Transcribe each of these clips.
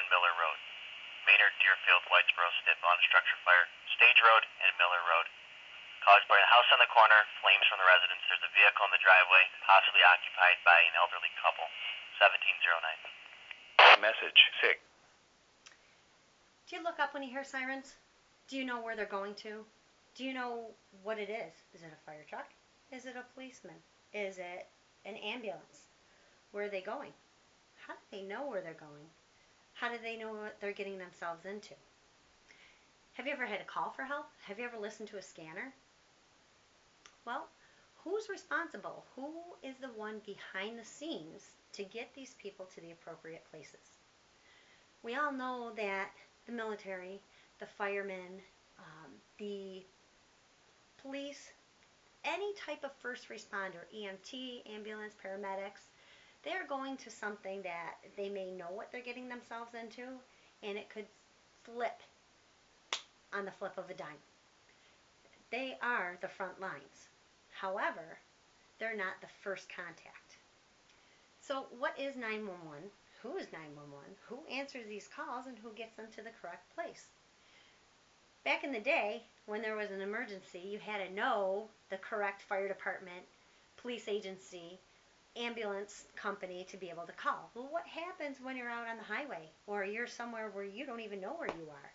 and Miller Road. Maynard, Deerfield, Whitesboro, stiff unstructured fire. Stage Road and Miller Road. Caused by a house on the corner, flames from the residence. There's a vehicle in the driveway, possibly occupied by an elderly couple. 1709. Message 6. Do you look up when you hear sirens? Do you know where they're going to? Do you know what it is? Is it a fire truck? Is it a policeman? Is it an ambulance? Where are they going? How do they know where they're going? How do they know what they're getting themselves into? Have you ever had a call for help? Have you ever listened to a scanner? Well, who's responsible? Who is the one behind the scenes to get these people to the appropriate places? We all know that the military, the firemen, the police, any type of first responder, EMT, ambulance, paramedics, they're going to something that they may know what they're getting themselves into, and it could flip on the flip of a dime. They are the front lines. However, they're not the first contact. So what is 911? Who is 911? Who answers these calls, and who gets them to the correct place? Back in the day, when there was an emergency, you had to know the correct fire department, police agency, ambulance company to be able to call. Well, what happens when you're out on the highway or you're somewhere where you don't even know where you are?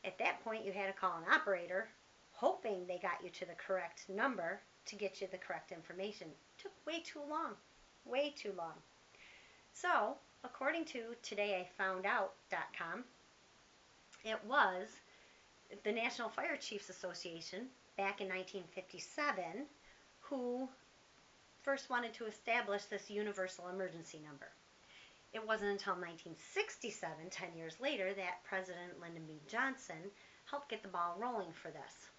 At that point, you had to call an operator, hoping they got you to the correct number to get you the correct information. It took way too long. Way too long. So, according to todayifoundout.com, it was the National Fire Chiefs Association back in 1957 who first wanted to establish this universal emergency number. It wasn't until 1967, 10 years later, that President Lyndon B. Johnson helped get the ball rolling for this.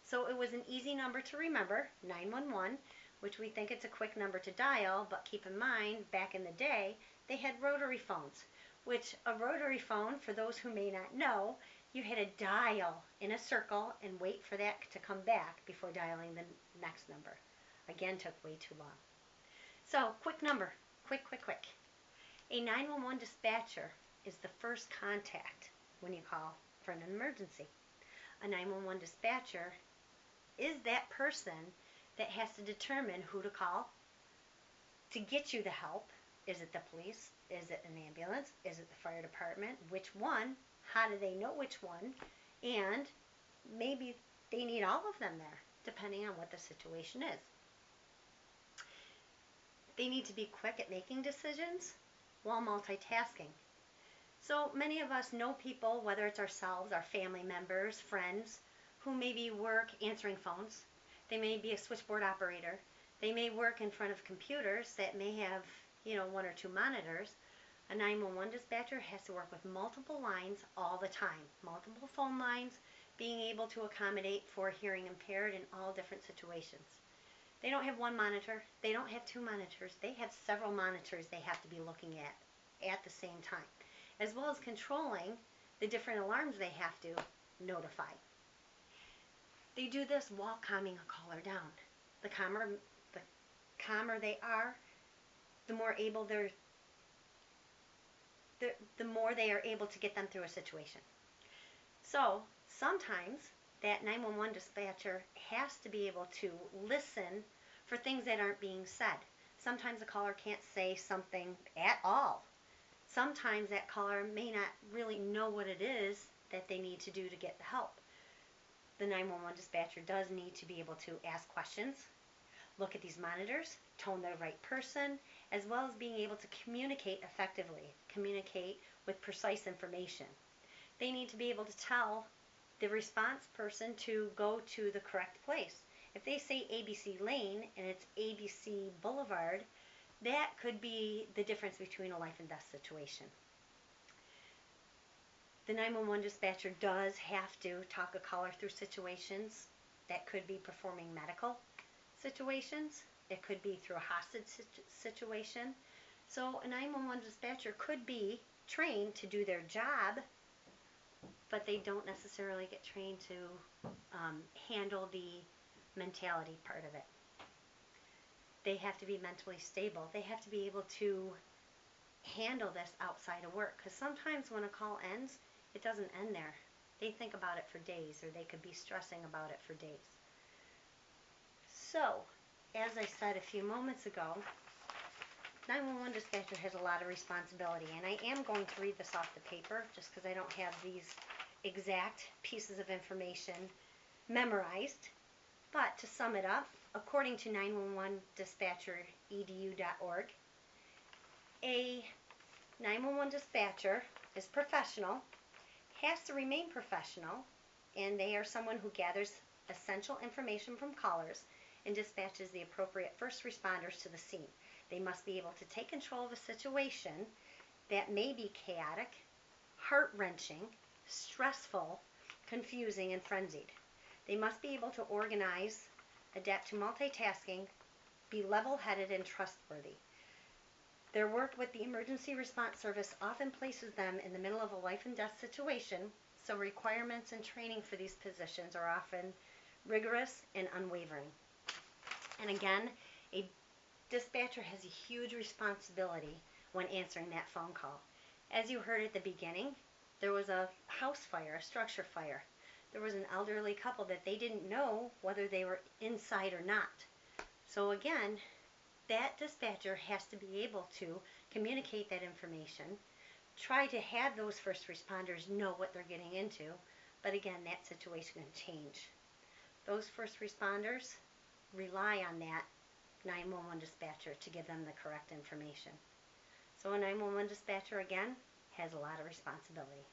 So it was an easy number to remember, 911, which we think it's a quick number to dial, but keep in mind, back in the day, they had rotary phones, which a rotary phone, for those who may not know, you had to dial in a circle and wait for that to come back before dialing the next number. Again, took way too long. So, quick number. Quick. A 911 dispatcher is the first contact when you call for an emergency. A 911 dispatcher is that person that has to determine who to call to get you the help. Is it the police? Is it an ambulance? Is it the fire department? Which one? How do they know which one? And maybe they need all of them there, depending on what the situation is. They need to be quick at making decisions while multitasking. So many of us know people, whether it's ourselves, our family members, friends, who maybe work answering phones. They may be a switchboard operator. They may work in front of computers that may have, one or two monitors. A 911 dispatcher has to work with multiple lines all the time, multiple phone lines, being able to accommodate for hearing impaired in all different situations. They don't have one monitor. They don't have two monitors. They have several monitors they have to be looking at the same time, as well as controlling the different alarms they have to notify. They do this while calming a caller down. The calmer they are, the more they are able to get them through a situation. So sometimes that 911 dispatcher has to be able to listen for things that aren't being said. Sometimes the caller can't say something at all. Sometimes that caller may not really know what it is that they need to do to get the help. The 911 dispatcher does need to be able to ask questions, look at these monitors, tone the right person, as well as being able to communicate effectively, communicate with precise information. They need to be able to tell the response person to go to the correct place. If they say ABC Lane and it's ABC Boulevard, that could be the difference between a life and death situation. The 911 dispatcher does have to talk a caller through situations. That could be performing medical situations. It could be through a hostage situation. So a 911 dispatcher could be trained to do their job, but they don't necessarily get trained to handle the mentality part of it. They have to be mentally stable. They have to be able to handle this outside of work, because sometimes when a call ends, it doesn't end there. They think about it for days, or they could be stressing about it for days. So, as I said a few moments ago, 911 dispatcher has a lot of responsibility, and I am going to read this off the paper just because I don't have these exact pieces of information memorized. But to sum it up, according to 911Dispatcher.edu.org, a 911 dispatcher is professional, has to remain professional, and they are someone who gathers essential information from callers and dispatches the appropriate first responders to the scene. They must be able to take control of a situation that may be chaotic, heart-wrenching, stressful, confusing, and frenzied. They must be able to organize, adapt to multitasking, be level-headed and trustworthy. Their work with the emergency response service often places them in the middle of a life and death situation, so requirements and training for these positions are often rigorous and unwavering. And again, a dispatcher has a huge responsibility when answering that phone call. As you heard at the beginning, there was a house fire, a structure fire. There was an elderly couple that they didn't know whether they were inside or not. So again, that dispatcher has to be able to communicate that information, try to have those first responders know what they're getting into, but again, that situation can change. Those first responders rely on that 911 dispatcher to give them the correct information. So a 911 dispatcher, again, has a lot of responsibility.